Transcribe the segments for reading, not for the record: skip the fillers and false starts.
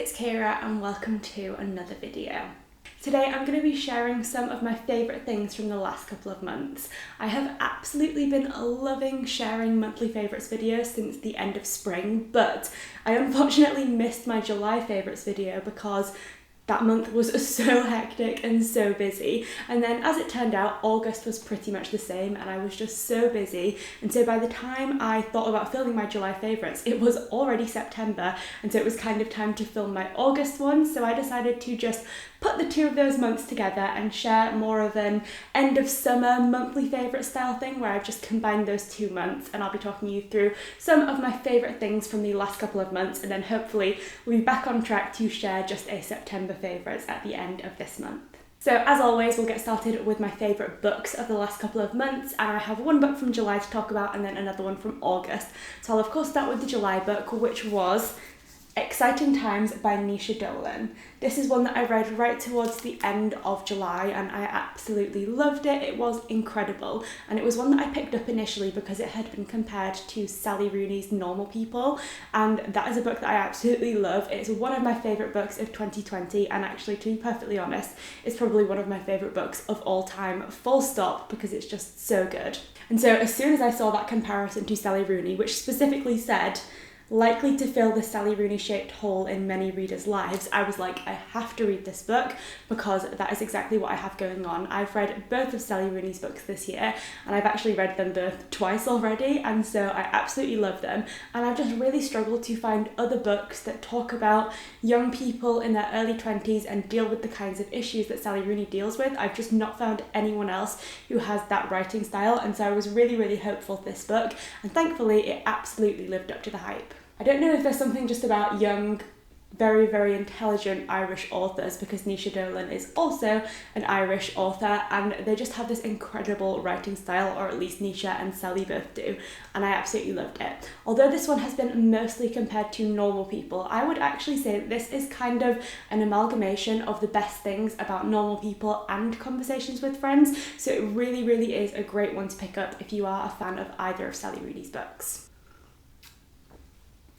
it's Kira and welcome to another video. Today I'm going to be sharing some of my favourite things from the last couple of months. I have absolutely been loving sharing monthly favourites videos since the end of spring, but I unfortunately missed my July favourites video because that month was so hectic and so busy, and then as it turned out, August was pretty much the same and I was just so busy, and so by the time I thought about filming my July favourites, it was already September, and so it was kind of time to film my August one, so I decided to just put the two of those months together and share more of an end of summer monthly favourite style thing where I've just combined those 2 months, and I'll be talking you through some of my favourite things from the last couple of months, and then hopefully we'll be back on track to share just a September favourites at the end of this month. So as always, we'll get started with my favourite books of the last couple of months, and I have one book from July to talk about and then another one from August. So I'll of course start with the July book, which was Exciting Times by Nisha Dolan. This is one that I read right towards the end of July and I absolutely loved it. It was incredible, and it was one that I picked up initially because it had been compared to Sally Rooney's Normal People, and that is a book that I absolutely love. It's one of my favourite books of 2020, and actually, to be perfectly honest, it's probably one of my favourite books of all time, full stop, because it's just so good. And so as soon as I saw that comparison to Sally Rooney, which specifically said likely to fill the Sally Rooney shaped hole in many readers' lives, I was like, I have to read this book because that is exactly what I have going on. I've read both of Sally Rooney's books this year, and I've actually read them both twice already, and so I absolutely love them, and I've just really struggled to find other books that talk about young people in their early 20s and deal with the kinds of issues that Sally Rooney deals with. I've just not found anyone else who has that writing style, and so I was really hopeful for this book, and thankfully it absolutely lived up to the hype. I don't know if there's something just about young, very intelligent Irish authors, because Nisha Dolan is also an Irish author, and they just have this incredible writing style, or at least Nisha and Sally both do, and I absolutely loved it. Although this one has been mostly compared to Normal People, I would actually say that this is kind of an amalgamation of the best things about Normal People and Conversations with Friends, so it really is a great one to pick up if you are a fan of either of Sally Rooney's books.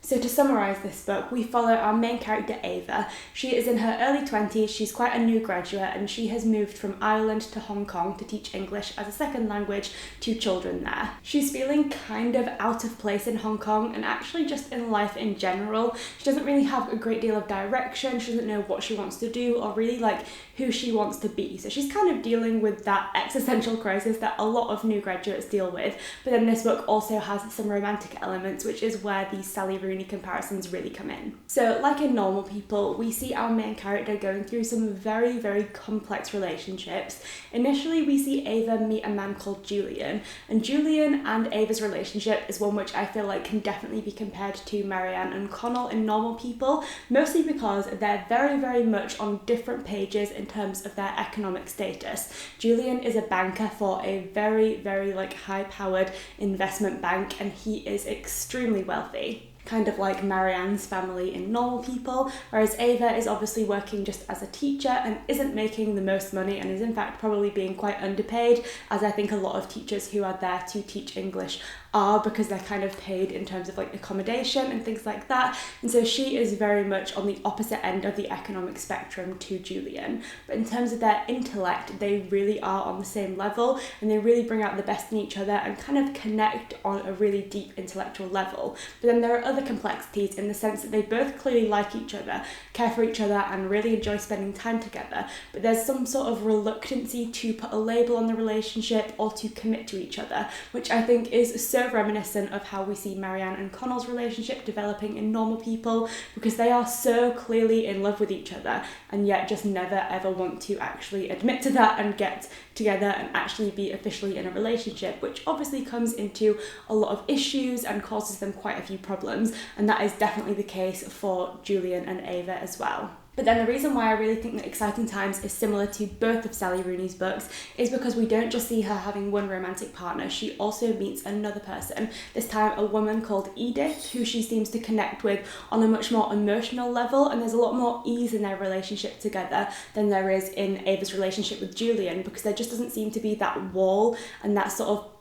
So to summarise this book, we follow our main character Ava. She is in her early 20s, she's quite a new graduate, and she has moved from Ireland to Hong Kong to teach English as a second language to children there. She's feeling kind of out of place in Hong Kong, and actually just in life in general. She doesn't really have a great deal of direction, she doesn't know what she wants to do or really like who she wants to be. So she's kind of dealing with that existential crisis that a lot of new graduates deal with. But then this book also has some romantic elements, which is where the Sally Rooney comparisons really come in. So like in Normal People, we see our main character going through some very complex relationships. Initially we see Ava meet a man called Julian, and Julian and Ava's relationship is one which I feel like can definitely be compared to Marianne and Connell in Normal People, mostly because they're very much on different pages in terms of their economic status. Julian is a banker for a very like high-powered investment bank, and he is extremely wealthy, kind of like Marianne's family in Normal People, whereas Ava is obviously working just as a teacher and isn't making the most money, and is in fact probably being quite underpaid, as I think a lot of teachers who are there to teach English are, because they're kind of paid in terms of like accommodation and things like that. And so she is very much on the opposite end of the economic spectrum to Julian. But in terms of their intellect, they really are on the same level, and they really bring out the best in each other and kind of connect on a really deep intellectual level. But then there are other complexities in the sense that they both clearly like each other, care for each other, and really enjoy spending time together. But there's some sort of reluctancy to put a label on the relationship or to commit to each other, which I think is so reminiscent of how we see Marianne and Connell's relationship developing in Normal People, because they are so clearly in love with each other and yet just never ever want to actually admit to that and get together and actually be officially in a relationship, which obviously comes into a lot of issues and causes them quite a few problems, and that is definitely the case for Julian and Ava as well. But then the reason why I really think that Exciting Times is similar to both of Sally Rooney's books is because we don't just see her having one romantic partner, she also meets another person, this time a woman called Edith, who she seems to connect with on a much more emotional level, and there's a lot more ease in their relationship together than there is in Ava's relationship with Julian, because there just doesn't seem to be that wall and that sort of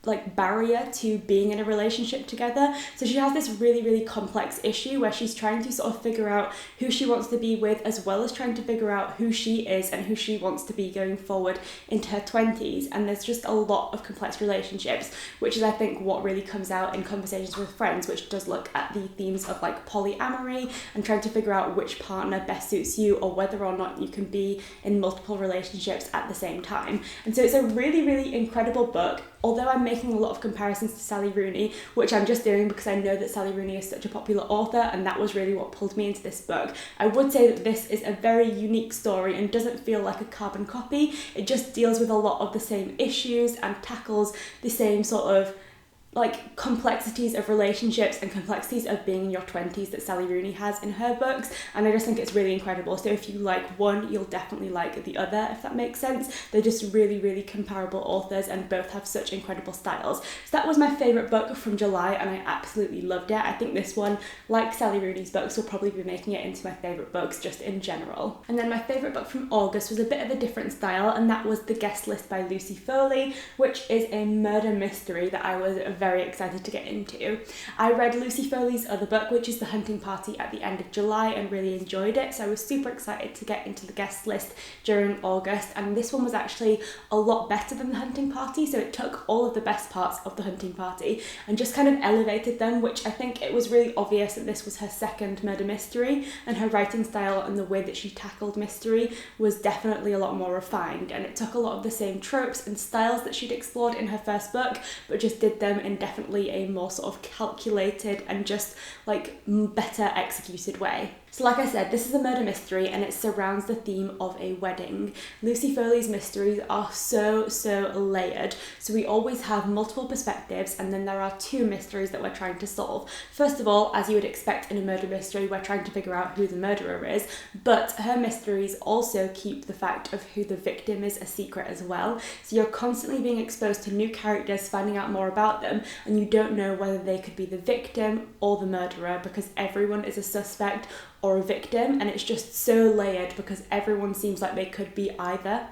like barrier to being in a relationship together. So she has this really, really complex issue where she's trying to sort of figure out who she wants to be with, as well as trying to figure out who she is and who she wants to be going forward into her 20s. And there's just a lot of complex relationships, which is, I think, what really comes out in Conversations with Friends, which does look at the themes of like polyamory and trying to figure out which partner best suits you, or whether or not you can be in multiple relationships at the same time. And so it's a really, really incredible book. Although I'm making a lot of comparisons to Sally Rooney, which I'm just doing because I know that Sally Rooney is such a popular author, and that was really what pulled me into this book, I would say that this is a very unique story and doesn't feel like a carbon copy. It just deals with a lot of the same issues and tackles the same sort of like complexities of relationships and complexities of being in your 20s that Sally Rooney has in her books, and I just think it's really incredible. So if you like one, you'll definitely like the other, if that makes sense. They're just really, really comparable authors, and both have such incredible styles. So that was my favourite book from July, and I absolutely loved it. I think this one, like Sally Rooney's books, will probably be making it into my favourite books just in general. And then my favourite book from August was a bit of a different style, and that was The Guest List by Lucy Foley, which is a murder mystery that I was very excited to get into. I read Lucy Foley's other book, which is The Hunting Party, at the end of July and really enjoyed it, so I was super excited to get into The Guest List during August, and this one was actually a lot better than The Hunting Party. So it took all of the best parts of The Hunting Party and just kind of elevated them, which I think it was really obvious that this was her second murder mystery, and her writing style and the way that she tackled mystery was definitely a lot more refined, and it took a lot of the same tropes and styles that she'd explored in her first book, but just did them in definitely a more sort of calculated and just like better executed way. So like I said, this is a murder mystery, and it surrounds the theme of a wedding. Lucy Foley's mysteries are so layered. So we always have multiple perspectives, and then there are two mysteries that we're trying to solve. First of all, as you would expect in a murder mystery, we're trying to figure out who the murderer is, but her mysteries also keep the fact of who the victim is a secret as well. So you're constantly being exposed to new characters, finding out more about them, and you don't know whether they could be the victim or the murderer, because everyone is a suspect or a victim, and it's just so layered because everyone seems like they could be either,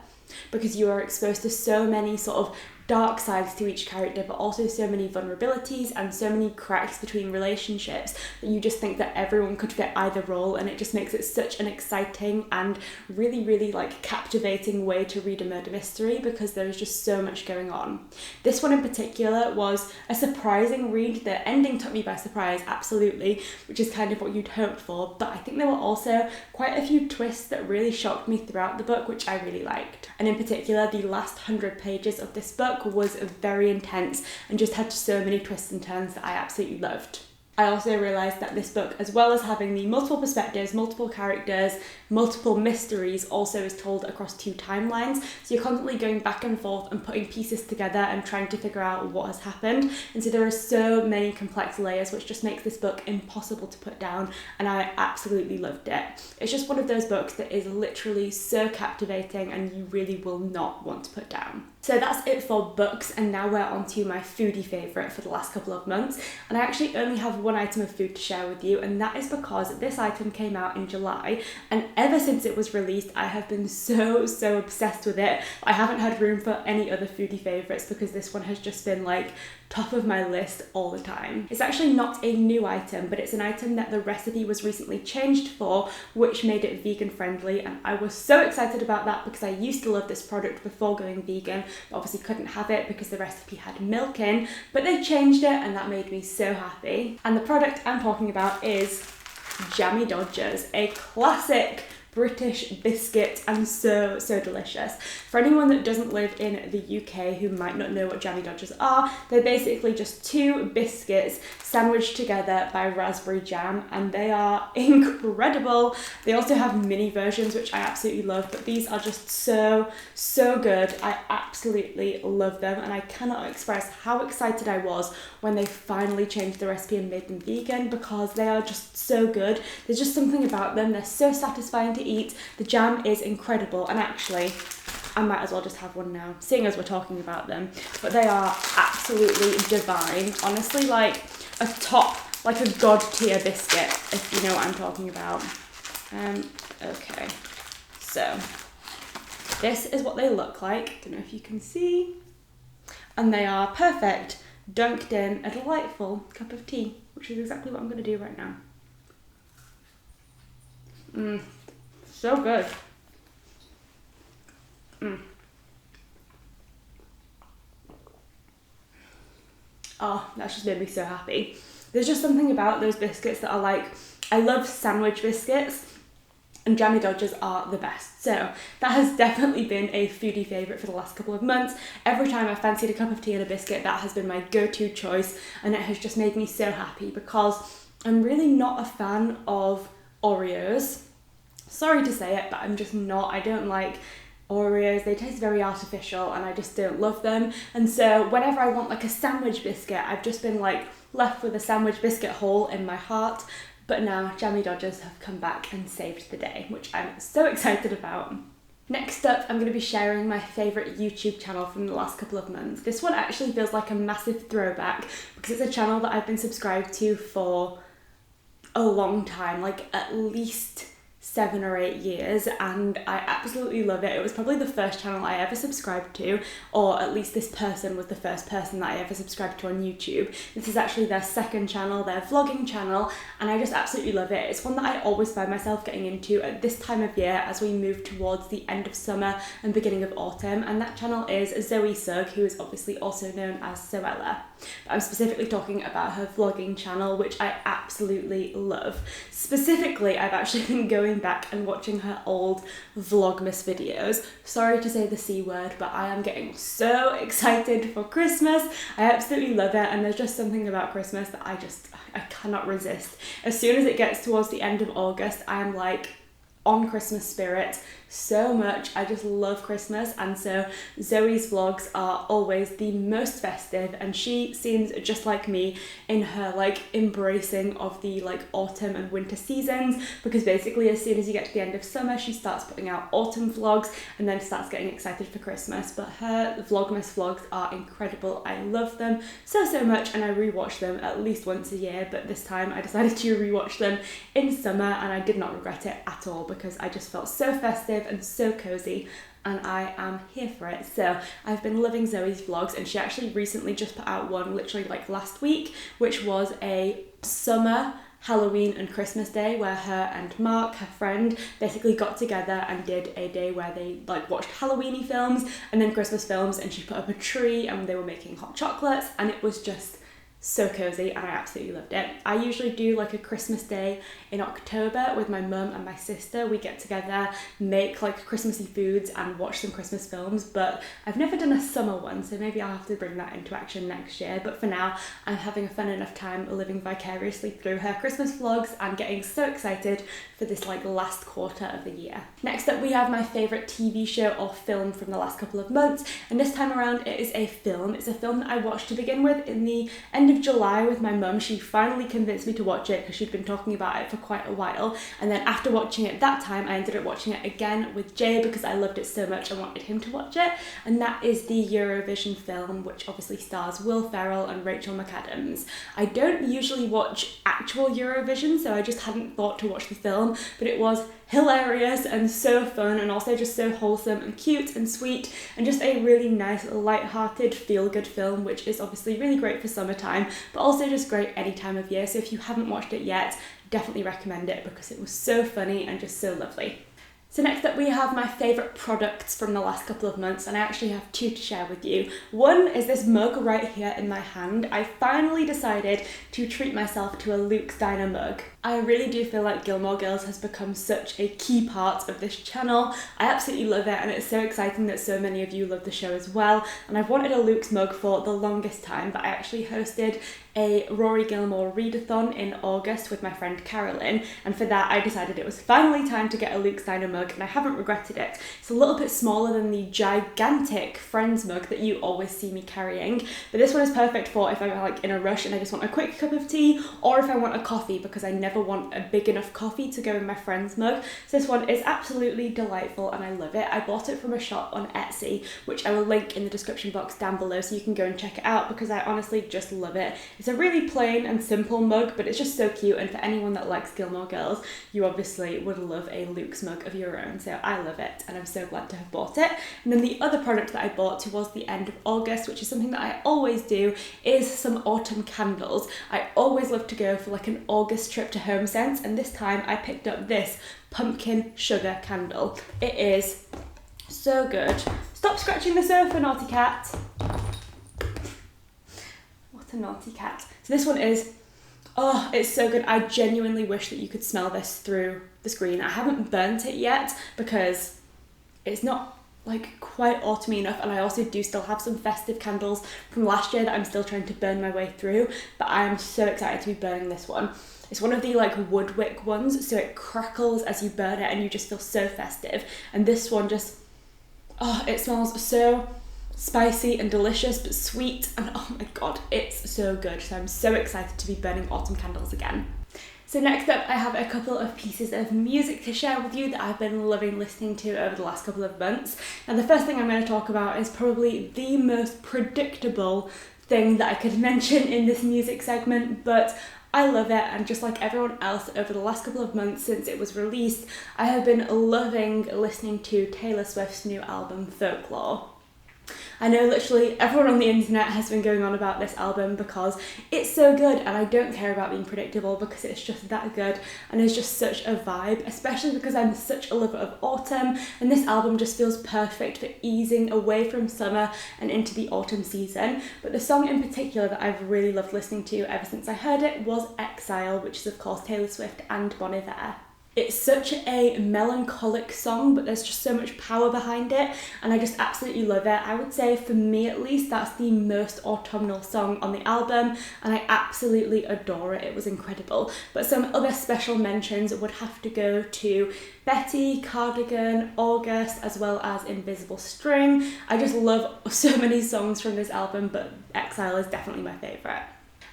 because you are exposed to so many sort of dark sides to each character, but also so many vulnerabilities and so many cracks between relationships that you just think that everyone could fit either role, and it just makes it such an exciting and really, really like captivating way to read a murder mystery, because there is just so much going on. This one in particular was a surprising read. The ending took me by surprise, absolutely, which is kind of what you'd hoped for, but I think there were also quite a few twists that really shocked me throughout the book, which I really liked. And in particular, the last 100 pages of this book was very intense and just had so many twists and turns that I absolutely loved. I also realised that this book, as well as having the multiple perspectives, multiple characters, multiple mysteries, also is told across two timelines. So you're constantly going back and forth and putting pieces together and trying to figure out what has happened. And so there are so many complex layers, which just makes this book impossible to put down, and I absolutely loved it. It's just one of those books that is literally so captivating and you really will not want to put down. So that's it for books, and now we're on to my foodie favourite for the last couple of months. And I actually only have one item of food to share with you, and that is because this item came out in July, and ever since it was released I have been so obsessed with it. I haven't had room for any other foodie favourites because this one has just been like top of my list all the time. It's actually not a new item, but it's an item that the recipe was recently changed for, which made it vegan friendly, and I was so excited about that because I used to love this product before going vegan, but obviously couldn't have it because the recipe had milk in, but they changed it and that made me so happy. And the product I'm talking about is Jammy Dodgers, a classic British biscuit, and so delicious. For anyone that doesn't live in the UK who might not know what Jammy Dodgers are, they're basically just two biscuits sandwiched together by raspberry jam, and they are incredible. They also have mini versions, which I absolutely love, but these are just so good. I absolutely love them, and I cannot express how excited I was when they finally changed the recipe and made them vegan, because they are just so good. There's just something about them. They're so satisfying to eat. The jam is incredible, and actually I might as well just have one now, seeing as we're talking about them. But they are absolutely divine. Honestly, like a top, like a god tier biscuit, if you know what I'm talking about. Okay, so this is what they look like. Don't know if you can see. And they are perfect, dunked in a delightful cup of tea, which is exactly what I'm going to do right now. So good. Oh, that's just made me so happy. There's just something about those biscuits that are like, I love sandwich biscuits, and Jammy Dodgers are the best. So that has definitely been a foodie favourite for the last couple of months. Every time I fancied a cup of tea and a biscuit, that has been my go-to choice, and it has just made me so happy because I'm really not a fan of Oreos. Sorry to say it, but I'm just not. I don't like Oreos. They taste very artificial and I just don't love them. And so whenever I want like a sandwich biscuit, I've just been like left with a sandwich biscuit hole in my heart. But now Jammy Dodgers have come back and saved the day, which I'm so excited about. Next up, I'm going to be sharing my favourite YouTube channel from the last couple of months. This one actually feels like a massive throwback because it's a channel that I've been subscribed to for a long time, like at least 7 or 8 years, and I absolutely love it. It was probably the first channel I ever subscribed to, or at least this person was the first person that I ever subscribed to on YouTube. This is actually their second channel, their vlogging channel, and I just absolutely love it. It's one that I always find myself getting into at this time of year as we move towards the end of summer and beginning of autumn, and that channel is Zoe Sugg, who is obviously also known as Zoella. But I'm specifically talking about her vlogging channel, which I absolutely love. Specifically, I've actually been going back and watching her old Vlogmas videos. Sorry to say the C word, but I am getting so excited for Christmas. I absolutely love it, and there's just something about Christmas that I cannot resist. As soon as it gets towards the end of August, I am like on Christmas spirit so much. I just love Christmas, and so Zoe's vlogs are always the most festive, and she seems just like me in her like embracing of the like autumn and winter seasons, because basically as soon as you get to the end of summer she starts putting out autumn vlogs and then starts getting excited for Christmas. But her Vlogmas vlogs are incredible. I love them so much, and I rewatch them at least once a year, but this time I decided to rewatch them in summer and I did not regret it at all because I just felt so festive and so cozy, and I am here for it. So I've been loving Zoe's vlogs, and she actually recently just put out one literally like last week, which was a summer Halloween and Christmas day where her and Mark, her friend, basically got together and did a day where they like watched Halloweeny films and then Christmas films, and she put up a tree and they were making hot chocolates, and it was just so cozy and I absolutely loved it. I usually do like a Christmas day in October with my mum and my sister. We get together, make like Christmassy foods and watch some Christmas films, but I've never done a summer one, so maybe I'll have to bring that into action next year. But for now, I'm having a fun enough time living vicariously through her Christmas vlogs and getting so excited for this like last quarter of the year. Next up, we have my favourite TV show or film from the last couple of months, and this time around it is a film. It's a film that I watched to begin with in the end of July with my mum. She finally convinced me to watch it because she'd been talking about it for quite a while, and then after watching it that time I ended up watching it again with Jay because I loved it so much I wanted him to watch it, and that is the Eurovision film, which obviously stars Will Ferrell and Rachel McAdams. I don't usually watch actual Eurovision, so I just hadn't thought to watch the film, but it was hilarious and so fun, and also just so wholesome and cute and sweet, and just a really nice light-hearted feel-good film, which is obviously really great for summertime but also just great any time of year. So if you haven't watched it yet, definitely recommend it because it was so funny and just so lovely. So next up we have my favourite products from the last couple of months, and I actually have two to share with you. One is this mug right here in my hand. I finally decided to treat myself to a Luke's Diner mug. I really do feel like Gilmore Girls has become such a key part of this channel. I absolutely love it, and it's so exciting that so many of you love the show as well, and I've wanted a Luke's mug for the longest time, but I actually hosted a Rory Gilmore readathon in August with my friend Carolyn, and for that I decided it was finally time to get a Luke's Diner mug, and I haven't regretted it. It's a little bit smaller than the gigantic Friends mug that you always see me carrying, but this one is perfect for if I'm like in a rush and I just want a quick cup of tea, or if I want a coffee because I never want a big enough coffee to go in my Friends mug. So this one is absolutely delightful and I love it. I bought it from a shop on Etsy, which I will link in the description box down below so you can go and check it out because I honestly just love it. It's It's a really plain and simple mug, but it's just so cute, and for anyone that likes Gilmore Girls, you obviously would love a Luke's mug of your own, so I love it and I'm so glad to have bought it. And then the other product that I bought towards the end of August, which is something that I always do, is some autumn candles. I always love to go for like an August trip to Home Sense, and this time I picked up this pumpkin sugar candle. It is so good. Stop scratching the sofa, naughty cat. What a naughty cat. So this one is, oh, it's so good. I genuinely wish that you could smell this through the screen. I haven't burnt it yet because it's not like quite autumny enough, and I also do still have some festive candles from last year that I'm still trying to burn my way through, but I am so excited to be burning this one. It's one of the like wood wick ones, so it crackles as you burn it and you just feel so festive. And this one just, oh, it smells so spicy and delicious but sweet, and oh my god, it's so good. So I'm so excited to be burning autumn candles again. So next up, I have a couple of pieces of music to share with you that I've been loving listening to over the last couple of months. And the first thing I'm going to talk about is probably the most predictable thing that I could mention in this music segment, but I love it, and just like everyone else over the last couple of months since it was released, I have been loving listening to Taylor Swift's new album, Folklore. I know literally everyone on the internet has been going on about this album because it's so good, and I don't care about being predictable because it's just that good and it's just such a vibe, especially because I'm such a lover of autumn, and this album just feels perfect for easing away from summer and into the autumn season. But the song in particular that I've really loved listening to ever since I heard it was Exile, which is of course Taylor Swift and Bon Iver. It's such a melancholic song, but there's just so much power behind it, and I just absolutely love it. I would say, for me at least, that's the most autumnal song on the album, and I absolutely adore it. It was incredible. But some other special mentions would have to go to Betty, Cardigan, August, as well as Invisible String. I just love so many songs from this album, but Exile is definitely my favourite.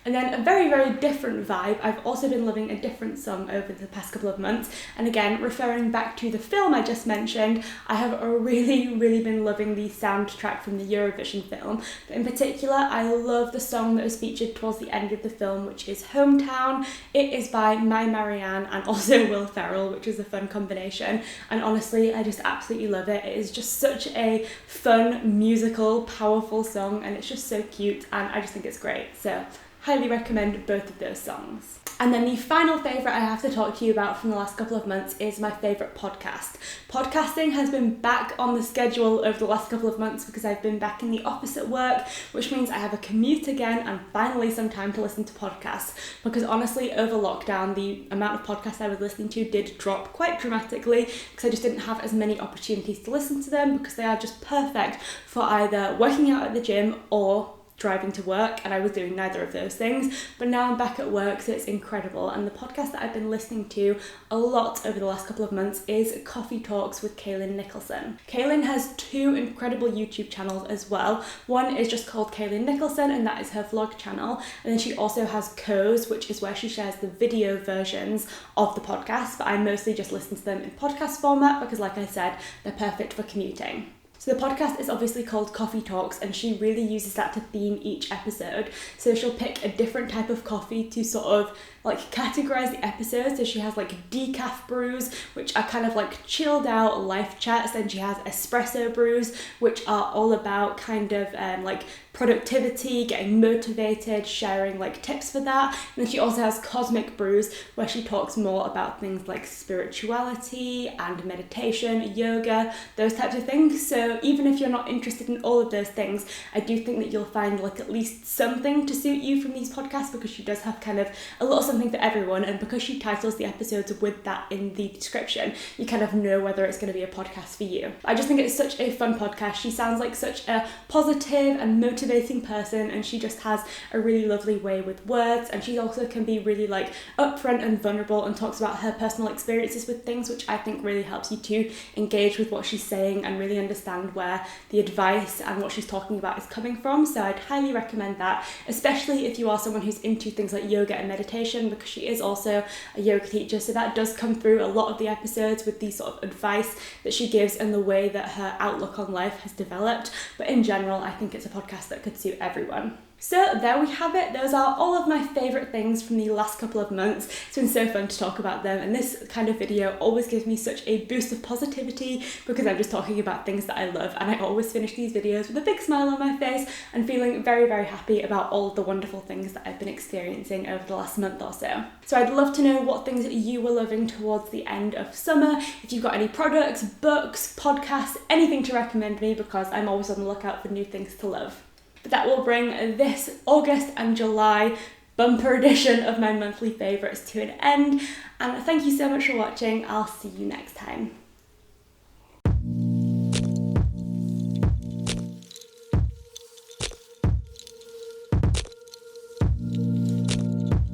And then a very, very different vibe. I've also been loving a different song over the past couple of months. And again, referring back to the film I just mentioned, I have really, really been loving the soundtrack from the Eurovision film. But in particular, I love the song that was featured towards the end of the film, which is Hometown. It is by My Marianne and also Will Ferrell, which is a fun combination. And honestly, I just absolutely love it. It is just such a fun, musical, powerful song, and it's just so cute, and I just think it's great. So highly recommend both of those songs. And then the final favourite I have to talk to you about from the last couple of months is my favourite podcast. Podcasting has been back on the schedule over the last couple of months because I've been back in the office at work, which means I have a commute again and finally some time to listen to podcasts. Because honestly, over lockdown, the amount of podcasts I was listening to did drop quite dramatically because I just didn't have as many opportunities to listen to them, because they are just perfect for either working out at the gym or driving to work, and I was doing neither of those things. But now I'm back at work, so it's incredible. And the podcast that I've been listening to a lot over the last couple of months is Coffee Talks with Kaylin Nicholson. Kaylin has two incredible YouTube channels as well. One is just called Kaylin Nicholson, and that is her vlog channel. And then she also has Co's, which is where she shares the video versions of the podcast, but I mostly just listen to them in podcast format because, like I said, they're perfect for commuting. So the podcast is obviously called Coffee Talks, and she really uses that to theme each episode. So she'll pick a different type of coffee to sort of like categorize the episode. So she has like decaf brews, which are kind of like chilled out life chats. Then she has espresso brews, which are all about kind of like productivity, getting motivated, sharing like tips for that. And then she also has cosmic brews, where she talks more about things like spirituality and meditation, yoga, those types of things. So even if you're not interested in all of those things, I do think that you'll find like at least something to suit you from these podcasts, because she does have kind of a lot of something for everyone, and because she titles the episodes with that in the description, you kind of know whether it's going to be a podcast for you. I just think it's such a fun podcast. She sounds like such a positive and motivating person, and she just has a really lovely way with words, and she also can be really like upfront and vulnerable and talks about her personal experiences with things, which I think really helps you to engage with what she's saying and really understand where the advice and what she's talking about is coming from. So I'd highly recommend that, especially if you are someone who's into things like yoga and meditation, because she is also a yoga teacher, so that does come through a lot of the episodes with the sort of advice that she gives and the way that her outlook on life has developed. But in general, I think it's a podcast that could suit everyone. So there we have it. Those are all of my favourite things from the last couple of months. It's been so fun to talk about them, and this kind of video always gives me such a boost of positivity because I'm just talking about things that I love, and I always finish these videos with a big smile on my face and feeling very, very happy about all of the wonderful things that I've been experiencing over the last month or so. So I'd love to know what things you were loving towards the end of summer, if you've got any products, books, podcasts, anything to recommend me, because I'm always on the lookout for new things to love. But that will bring this August and July bumper edition of my monthly favourites to an end, and thank you so much for watching. I'll see you next time.